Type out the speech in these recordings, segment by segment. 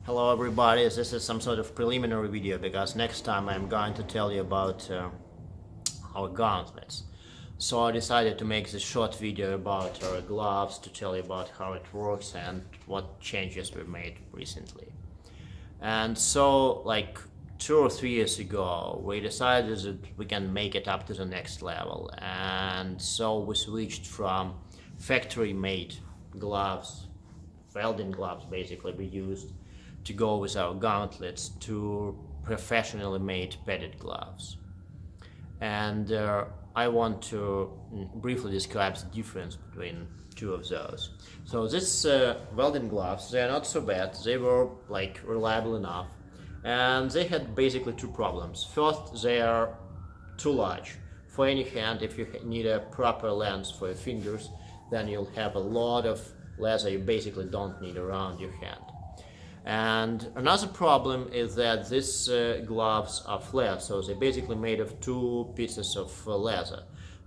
Hello everybody, this is some sort of preliminary video because next time I'm going to tell you about our gauntlets. So I decided to make this short video about our gloves to tell you about how it works and what changes we made recently. And so like 2 or 3 years ago we decided that we can make it up to the next level, and so we switched from factory made gloves, welding gloves basically we used to go with our gauntlets, to professionally made padded gloves. And I want to briefly describe the difference between two of those. So this welding gloves, they are not so bad, they were like reliable enough, and they had basically two problems. First, they are too large for any hand. If you need a proper length for your fingers, then you'll have a lot of leather you basically don't need around your hand. And another problem is that these gloves are flat, so they're basically made of two pieces of leather.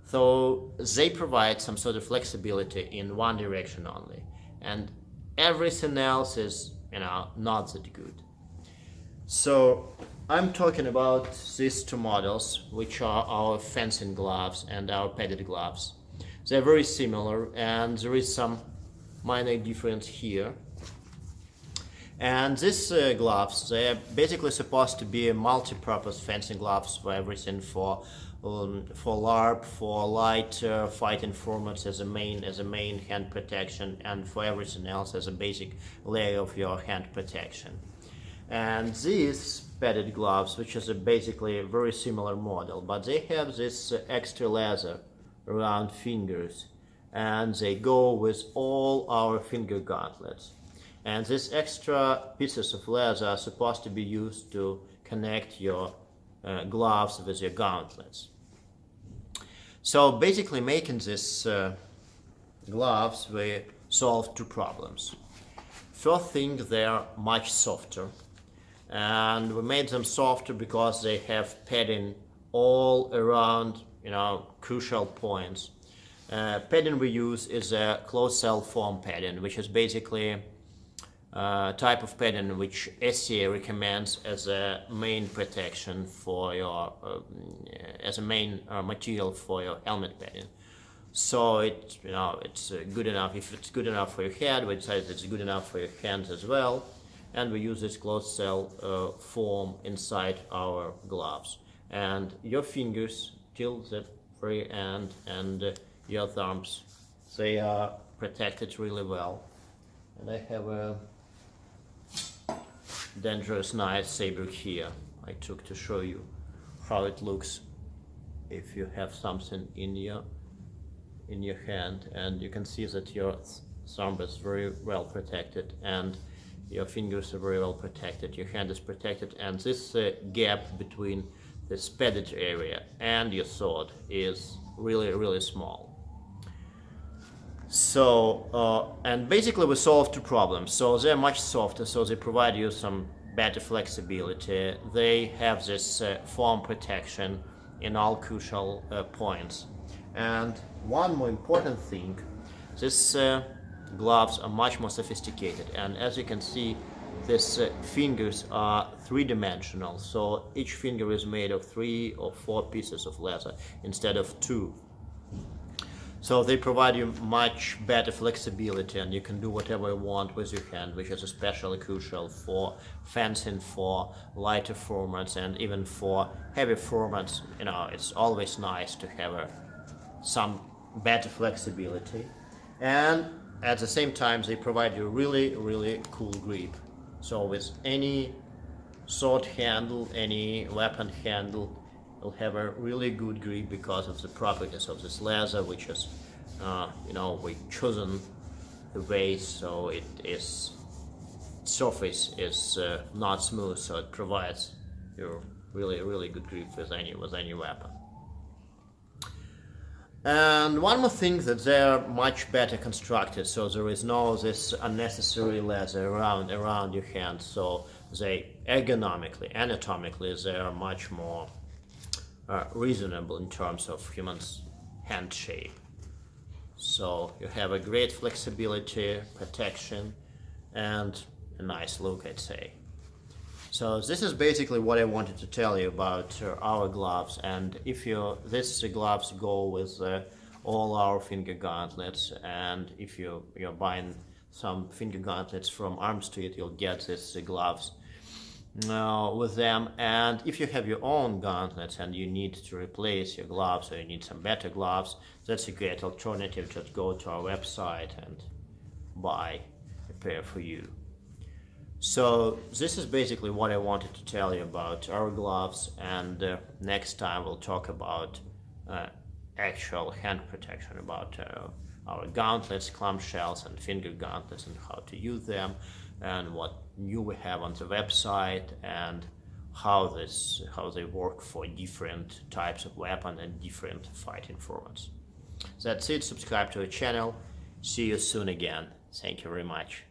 So they provide some sort of flexibility in one direction only, and everything else is, not that good. So I'm talking about these two models, which are our fencing gloves and our padded gloves. They're very similar, and there is some minor difference here. And these gloves, they're basically supposed to be multi-purpose fencing gloves for everything, for LARP, for light fighting formats as a main hand protection, and for everything else as a basic layer of your hand protection. And these padded gloves, which is basically a very similar model, but they have this extra leather around fingers, and they go with all our finger gauntlets. And these extra pieces of leather are supposed to be used to connect your gloves with your gauntlets. So basically making these gloves, we solved two problems. First thing, they are much softer. And we made them softer because they have padding all around, crucial points. Padding we use is a closed cell foam padding, which is basically type of padding which SCA recommends as a main protection for your, as a main material for your helmet padding. So it's good enough. If it's good enough for your head, we decided it's good enough for your hands as well. And we use this closed cell foam inside our gloves. And your fingers till the very end and your thumbs, they are protected really well. And I have a dangerous knife saber here I took to show you how it looks if you have something in your hand, and you can see that your thumb is very well protected and your fingers are very well protected, your hand is protected, and this gap between this padded area and your sword is really small. So, and basically we solved two problems. So they're much softer, so they provide you some better flexibility. They have this foam protection in all crucial points. And one more important thing, these gloves are much more sophisticated. And as you can see, these fingers are three-dimensional. So each finger is made of 3 or 4 pieces of leather instead of 2. So they provide you much better flexibility, and you can do whatever you want with your hand, which is especially crucial for fencing, for lighter formats, and even for heavy formats. It's always nice to have some better flexibility. And at the same time, they provide you really cool grip. So with any sword handle, any weapon handle, will have a really good grip because of the properties of this leather, which is, we've chosen the way so surface is not smooth, so it provides you really good grip with any weapon. And one more thing, that they're much better constructed, so there is no this unnecessary leather around your hand. So they anatomically, they are much more reasonable in terms of human's hand shape. So you have a great flexibility, protection, and a nice look, I'd say. So this is basically what I wanted to tell you about our gloves, and if these gloves go with all our finger gauntlets, and if you're buying some finger gauntlets from ArmStreet, you'll get these gloves with them. And if you have your own gauntlets and you need to replace your gloves, or you need some better gloves, that's a great alternative. Just go to our website and buy a pair for you. So this is basically what I wanted to tell you about our gloves, and next time we'll talk about actual hand protection, about our gauntlets, clamshells and finger gauntlets, and how to use them, and what new we have on the website, and how they work for different types of weapon and different fighting formats. That's it. Subscribe to the channel. See you soon again. Thank you very much.